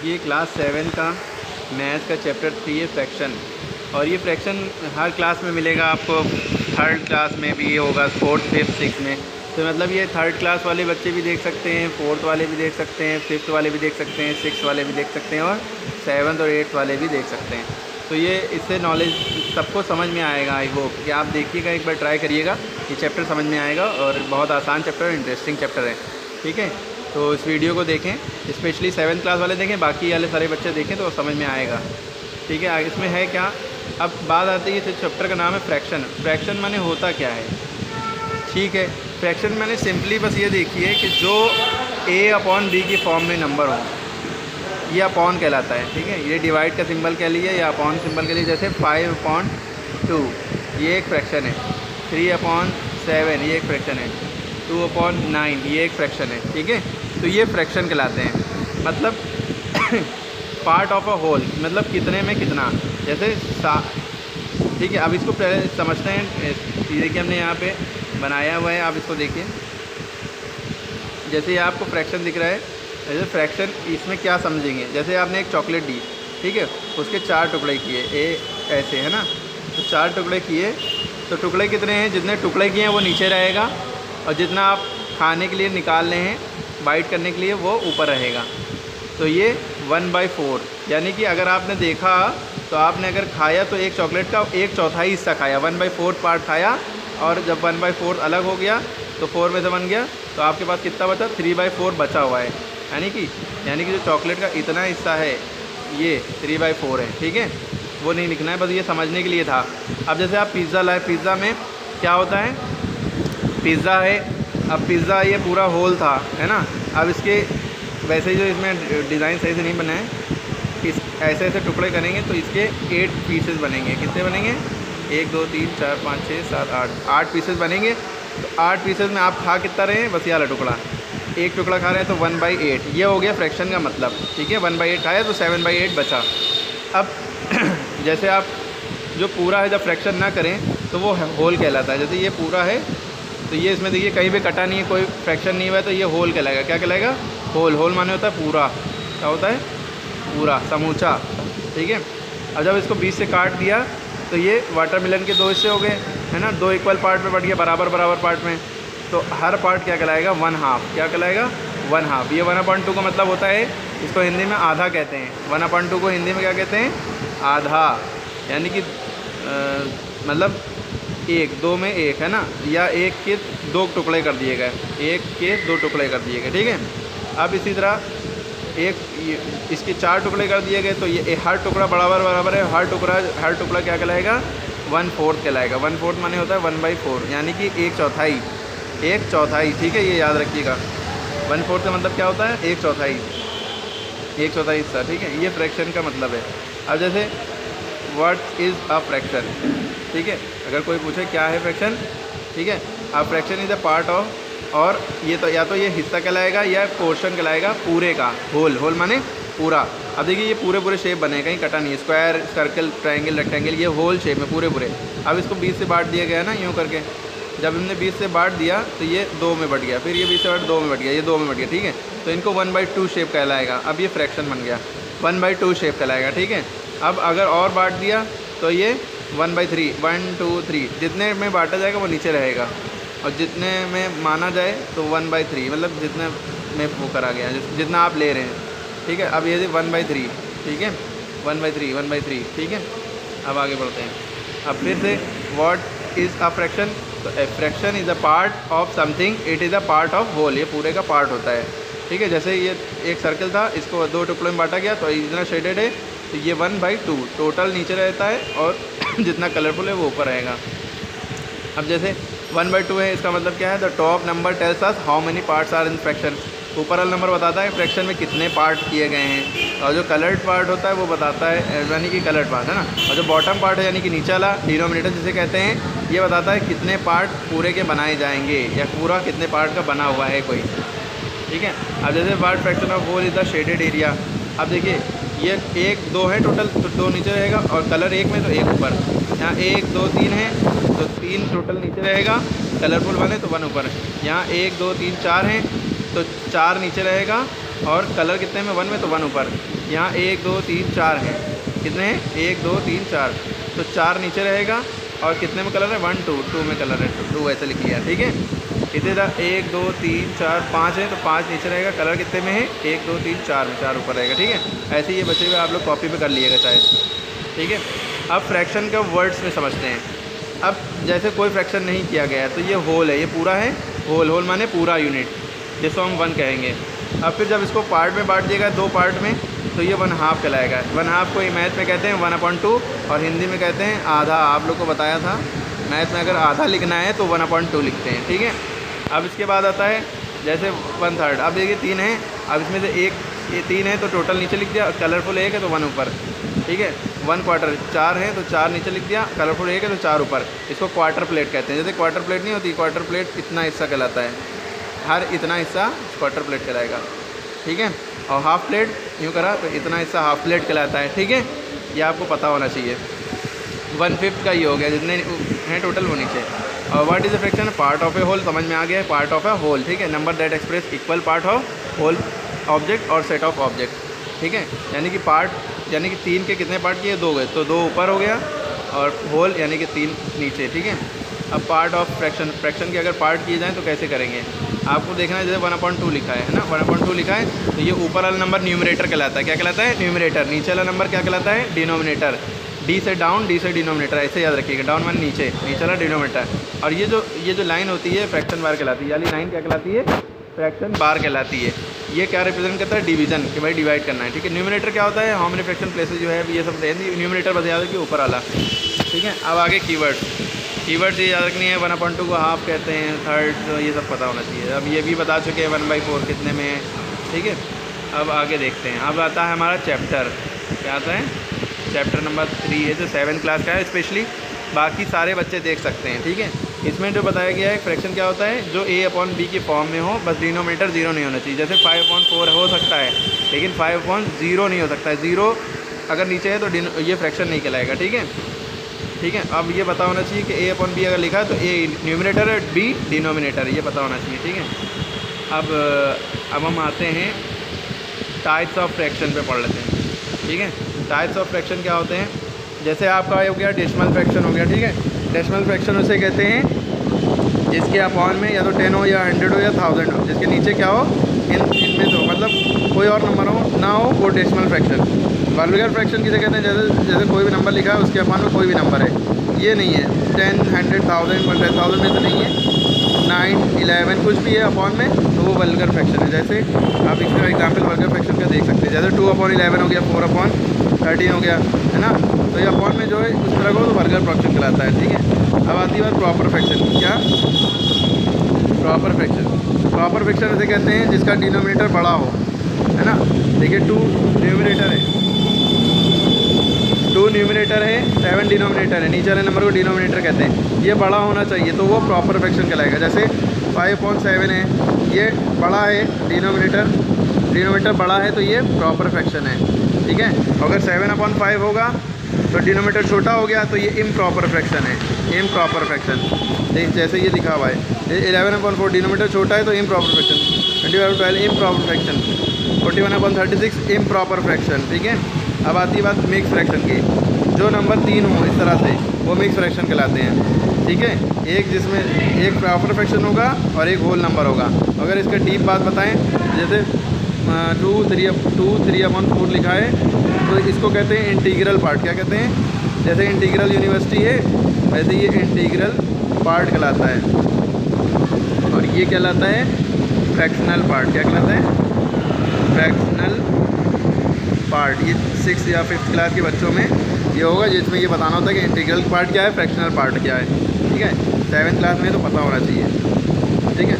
देखिए क्लास 7 का मैथ का चैप्टर 3 है फ्रैक्शन। और ये फ्रैक्शन हर क्लास में मिलेगा आपको। थर्ड क्लास में भी होगा, फोर्थ फिफ्थ सिक्स में। तो मतलब ये थर्ड क्लास वाले बच्चे भी देख सकते हैं, फोर्थ वाले भी देख सकते हैं, फिफ्थ वाले भी देख सकते हैं, सिक्स वाले भी देख सकते हैं और सेवन्थ और एट्थ वाले भी देख सकते हैं। तो ये इससे नॉलेज सबको समझ में आएगा। आई होप कि आप देखिएगा, एक बार ट्राई करिएगा, ये चैप्टर समझ में आएगा और बहुत आसान चैप्टर और इंटरेस्टिंग चैप्टर है। ठीक है, तो इस वीडियो को देखें, स्पेशली 7th क्लास वाले देखें, बाकी वाले सारे बच्चे देखें तो समझ में आएगा। ठीक है, इसमें है क्या, अब बात आती है, इस चैप्टर का नाम है फ्रैक्शन। फ्रैक्शन माने होता क्या है। ठीक है, फ्रैक्शन माने सिंपली बस ये देखिए कि जो a/b की फॉर्म में नंबर हो, ये अपॉन कहलाता है। ठीक है, ये डिवाइड का सिंबल कह लीजिए या अपॉन सिंबल कह लीजिए। जैसे 5/2 ये एक फ्रैक्शन है, 3/7 ये एक फ्रैक्शन है, 2/9 ये एक फ्रैक्शन है। ठीक है, तो ये फ्रैक्शन कहलाते हैं। मतलब पार्ट ऑफ अ होल, मतलब कितने में कितना। जैसे ठीक है, अब इसको पहले समझते हैं। ये कि हमने यहाँ पे बनाया हुआ है, आप इसको देखिए। जैसे ये आपको फ्रैक्शन दिख रहा है, जैसे फ्रैक्शन इसमें क्या समझेंगे। जैसे आपने एक चॉकलेट दी, ठीक है, उसके 4 टुकड़े किए, ऐसे है ना, तो 4 टुकड़े किए, तो टुकड़े कितने हैं, जितने टुकड़े किए हैं वो नीचे रहेगा और जितना आप खाने के लिए निकाल रहे हैं, बाइट करने के लिए, वो ऊपर रहेगा। तो ये 1/4, यानी कि अगर आपने देखा तो आपने अगर खाया तो एक चॉकलेट का 1/4 हिस्सा खाया, 1/4 पार्ट खाया, और जब 1/4 अलग हो गया तो 4 में से बन गया, तो आपके पास कितना बचा, 3/4 बचा हुआ है। यानी कि जो चॉकलेट का इतना हिस्सा है ये 3/4 है। ठीक है, वो नहीं लिखना है, बस ये समझने के लिए था। अब जैसे आप पिज़्ज़ा लाए, पिज़्ज़ा में क्या होता है, पिज़्ज़ा है, अब पिज़्ज़ा ये पूरा होल था, है ना। अब इसके वैसे ही जो इसमें डिज़ाइन सही से नहीं बना है, इस ऐसे ऐसे टुकड़े करेंगे तो इसके 8 पीसेस बनेंगे। कितने बनेंगे, 1 2 3 4 5 6 7 8 पीसेस बनेंगे। तो 8 पीसेस में आप खा कितना रहे हैं, बस ये वाला टुकड़ा, एक टुकड़ा खा रहे हैं, तो 1/8 ये हो गया फ्रैक्शन का मतलब। ठीक है, 1/8 खाया तो 7/8 बचा। अब जैसे आप जो पूरा है जब फ्रैक्शन ना करें तो वो होल कहलाता है। जैसे ये पूरा है तो ये इसमें देखिए कहीं भी कटा नहीं है, कोई फ्रैक्शन नहीं हुआ है, तो ये होल कहलाएगा। क्या कहलाएगा, होल। होल माने होता है पूरा, क्या होता है, पूरा, समूचा। ठीक है, अब जब इसको 20 से काट दिया तो ये वाटरमेलन के 2 हिस्से हो गए, है ना, 2 इक्वल पार्ट में बट गया, बराबर बराबर पार्ट में। तो हर पार्ट क्या कहलाएगा, 1/2। क्या कहलाएगा, 1/2। ये 1/2 का मतलब होता है, इसको हिंदी में आधा कहते हैं। 1/2 को हिंदी में क्या कहते हैं, आधा। यानी कि मतलब 1 2 में 1, है ना, या 1 के 2 टुकड़े कर दिए गए, 1 के 2 टुकड़े कर दिए गए। ठीक है, अब इसी तरह इसके 4 टुकड़े कर दिए गए, तो ये हर टुकड़ा बराबर बराबर है। हर टुकड़ा क्या कहलाएगा, 1/4 कहलाएगा। 1/4 माने होता है 1/4, यानी कि 1/4, 1/4। ठीक है, ये याद रखिएगा। 1/4 का मतलब क्या होता है, 1/4, 1/4 हिस्सा। ठीक है, ये फ्रैक्शन का मतलब है। अब जैसे व्हाट इज़ अ फ्रैक्शन। ठीक है, अगर कोई पूछे क्या है फ्रैक्शन, ठीक है, a fraction is a part of, और ये तो या तो ये हिस्सा कहलाएगा या पोर्शन कहलाएगा पूरे का। होल, होल माने पूरा। अब देखिए ये पूरे पूरे शेप बने, कहीं कटा नहीं है, स्क्वायर, सर्कल, ट्रायंगल, रेक्टेंगल, ये होल शेप में पूरे पूरे। अब इसको 20 से बांट दिया गया है ना, यूँ करके। जब हमने 20 से बांट दिया तो ये 2 में बट गया, फिर ये 20 से बांट 2 में बट गया, ये 2 में बट गया। ठीक है, तो इनको 1/2 शेप कहलाएगा। अब ये फ्रैक्शन बन गया, 1/2 शेप कहलाएगा। ठीक है, अब अगर और बांट दिया तो ये 1/3, 1 2 3, जितने में बांटा जाएगा वो नीचे रहेगा, और जितने में माना जाए तो 1/3, मतलब जितने में वो करा गया, जितना आप ले रहे हैं। ठीक है, अब ये 1/3, ठीक है, 1/3। ठीक है, अब आगे बढ़ते हैं। अब फिर से व्हाट इज़ अ फ्रैक्शन। तो a fraction is a part of something, it is a part of whole. ये पूरे का पार्ट होता है। ठीक है, जैसे ये एक सर्कल था, इसको 2 टुकड़ों में बांटा गया, तो इतना शेडेड है, तो ये 1/2 टोटल नीचे रहता है, और जितना कलरफुल है वो ऊपर रहेगा। अब जैसे 1/2 है, इसका मतलब क्या है, the top number tells us how many parts are in fraction. ऊपर वाला नंबर बताता है फ्रैक्शन में कितने पार्ट किए गए हैं, और जो कलर्ड पार्ट होता है वो बताता है, यानी कि कलर्ड पार्ट, है ना, और जो बॉटम पार्ट है यानी कि नीचे वाला डिनोमिनेटर जिसे कहते हैं, ये बताता है कितने पार्ट पूरे के बनाए जाएंगे, या पूरा कितने पार्ट का बना हुआ है कोई। ठीक है, अब जैसे part fraction of whole is the shaded area. अब देखिए ये 1 2 है टोटल, तो 2 नीचे रहेगा, और कलर 1 में तो 1 ऊपर। यहाँ 1 2 3 है, तो 3 टोटल नीचे रहेगा, कलरफुल वाले तो 1 ऊपर। यहाँ 1 2 3 4 हैं, तो 4 नीचे रहेगा, और कलर कितने में, 1 में, तो 1 ऊपर। यहाँ 1 2 3 4 हैं, कितने हैं, 1 2 3 4, तो 4 नीचे रहेगा। और कितने में कलर है, 1 2, 2 में कलर है, 2 ऐसे लिख लिया, ठीक है। इसी तरह 1 2 3 4 5 है, तो 5 नीचे रहेगा, कलर कितने में है, 1 2 3 4 में, 4 ऊपर रहेगा, ठीक है। ऐसे ही ये बचे हुए आप लोग कॉपी पे कर लीजिएगा चाहे, ठीक है। अब फ्रैक्शन का वर्ड्स में समझते हैं। अब जैसे कोई फ्रैक्शन नहीं किया गया है तो ये होल है, ये पूरा है, होल, होल माने पूरा यूनिट, जिसको हम 1 कहेंगे। अब फिर जब इसको पार्ट में बांट दिएगा 2 पार्ट में, तो ये 1/2 कहलाएगा। 1/2 को मैथ में कहते हैं 1/2 और हिंदी में कहते हैं आधा। आप लोग को बताया था मैथ में अगर आधा लिखना है तो 1/2 लिखते हैं, ठीक है। अब इसके बाद आता है जैसे 1/3। अब देखिए 3 है, अब इसमें से एक, ये 3 है तो टोटल नीचे लिख दिया, कलरफुल 1 है तो 1 ऊपर, ठीक है। 1/4 4 है तो 4 नीचे लिख दिया, कलरफुल 1 है तो 4 ऊपर। इसको क्वार्टर प्लेट कहते हैं। जैसे क्वार्टर प्लेट नहीं होती, क्वार्टर प्लेट इतना हिस्सा कहलाता है, हर इतना हिस्सा क्वार्टर प्लेट कहलाएगा, ठीक है। और हाफ़ प्लेट यूँ करा तो इतना हिस्सा हाफ़ प्लेट कहलाता है, ठीक है। ये आपको पता होना चाहिए। 1/5 का ये हो गया, जितने हैं टोटल वो नीचे। और what is the fraction, part of a whole, समझ में आ गया है, पार्ट ऑफ ए होल, ठीक है। Number that express equal part of whole object और सेट ऑफ ऑब्जेक्ट, ठीक है। यानी कि पार्ट, यानी कि 3 के कितने पार्ट किए, 2 गए, तो 2 ऊपर हो गया और होल यानी कि 3 नीचे, ठीक है। अब पार्ट ऑफ फ्रैक्शन, फ्रैक्शन के अगर पार्ट किए जाएँ तो कैसे करेंगे, आपको देखना है। जैसे 1/2 लिखा है ना, 1/2 लिखा है तो ये ऊपर वाला नंबर न्यूमरेटर कहलाता है। क्या कहलाता है, न्यूमरेटर। नीचे वाला नंबर क्या कहलाता है, डिनोमिनेटर। डी से डाउन, डी से डिनोमिनेटर, ऐसे याद रखिएगा। डाउन मान नीचे, नीचे वाला डिनोमिनेटर। और ये जो लाइन होती है फ्रैक्शन बार कहलाती है, यानी लाइन क्या कहलाती है, फ्रैक्शन बार कहलाती है। ये क्या रिप्रेजेंट करता है, डिवीजन, कि भाई डिवाइड करना है, ठीक है। न्यूमरेटर क्या होता है, हाउ मेनी फ्रैक्शन प्लेसेस जो है ये सब, न्यूमरेटर बस याद रखिए ऊपर वाला, ठीक है। अब आगे कीवर्ड्स, कीवर्ड्स ये याद रखनी है। 1/2 को हाफ कहते हैं, थर्ड, तो ये सब पता होना चाहिए। अब ये भी बता चुके हैं 1/4 कितने में है, ठीक है। अब आगे देखते हैं। अब आता है हमारा चैप्टर, क्या आता है, चैप्टर नंबर 3 है, जो 7th क्लास का है स्पेशली, बाकी सारे बच्चे देख सकते हैं, ठीक है। इसमें जो बताया गया है फ्रैक्शन क्या होता है, जो a/b की फॉर्म में हो, बस डिनोमिनेटर 0 नहीं होना चाहिए। जैसे 5/4 हो सकता है, लेकिन 5/0 नहीं हो सकता है। 0 अगर नीचे है तो ये फ्रैक्शन नहीं कहलाएगा, ठीक है, ठीक है। अब ये पता होना चाहिए कि a/b अगर लिखा है तो a न्यूमिनेटर है, b डिनोमिनेटर है, ये पता होना चाहिए, ठीक है। अब हम आते हैं टाइप्स ऑफ फ्रैक्शन पे पढ़ लेते हैं, ठीक है। टाइप्स ऑफ फ्रैक्शन क्या होते हैं, जैसे आपका हो गया डेसिमल फ्रैक्शन हो गया, ठीक है। डेसिमल फ्रैक्शन उसे कहते हैं जिसके अपॉन में या तो 10 हो या 100 हो या 1000 हो, जिसके नीचे क्या हो, इनमें से हो, मतलब कोई और नंबर हो ना हो, वो डेसिमल फ्रैक्शन। वर्गुलर फ्रैक्शन किसे कहते हैं, जैसे कोई भी नंबर लिखा है उसके अपॉन में कोई भी नंबर है, ये नहीं है 10 100 1000 100,000 में तो नहीं है, 9 11 कुछ भी है अपॉन में, तो वो वल्गर फ्रैक्शन है। जैसे आप इसका एग्जांपल वल्गर फ्रैक्शन का देख सकते हैं, जैसे 2/11 हो गया, 4/13 हो गया, है ना। तो ये अपॉन में जो है उस तरह को तो वल्गर फ्रैक्शन कहलाता है, ठीक है। अब आती है बात प्रॉपर फ्रैक्शन की। क्या प्रॉपर फ्रैक्शन, प्रॉपर फ्रैक्शन ऐसे कहते हैं जिसका डिनोमिनेटर बड़ा हो, है ना। देखिए 2 न्यूमरेटर है, 2 न्यूमरेटर है, 7 डिनोमिनेटर है, नीचे वाले नंबर को डिनोमिनेटर कहते हैं। ये बड़ा होना चाहिए तो वो प्रॉपर फ्रैक्शन कहलाएगा। जैसे 5/7 है, ये बड़ा है, डिनोमिनेटर बड़ा है तो ये प्रॉपर फ्रैक्शन है, ठीक है। अगर 7/5 होगा तो डिनोमिनेटर छोटा हो गया तो ये इम्प्रॉपर फ्रैक्शन है, इम्प्रॉपर फ्रैक्शन। देख जैसे ये लिखा हुआ है, 11/4 डिनोमिनेटर छोटा है तो improper fraction, 20/12 improper fraction, 41/36 improper fraction, ठीक है। अब आती है बात मिक्स फ्रैक्शन की, जो नंबर 3 हो इस तरह से वो मिक्स फ्रैक्शन कहलाते हैं, ठीक है। एक जिसमें एक प्रॉपर फ्रैक्शन होगा और एक होल नंबर होगा। अगर इसका डीप बात बताएं, जैसे 2 3/4 लिखा है तो इसको कहते हैं इंटीग्रल पार्ट। क्या कहते हैं, जैसे इंटीग्रल यूनिवर्सिटी है वैसे ये इंटीग्रल पार्ट कहलाता है, और ये कहलाता है फ्रैक्शनल पार्ट। क्या कहलाता है, फ्रैक्शनल पार्ट। ये 6th या 5th क्लास के बच्चों में ये होगा, जिसमें ये बताना होता है कि इंटीग्रल पार्ट क्या है, फ्रैक्शनल पार्ट क्या है, ठीक है। 7th क्लास में तो पता होना चाहिए, ठीक है।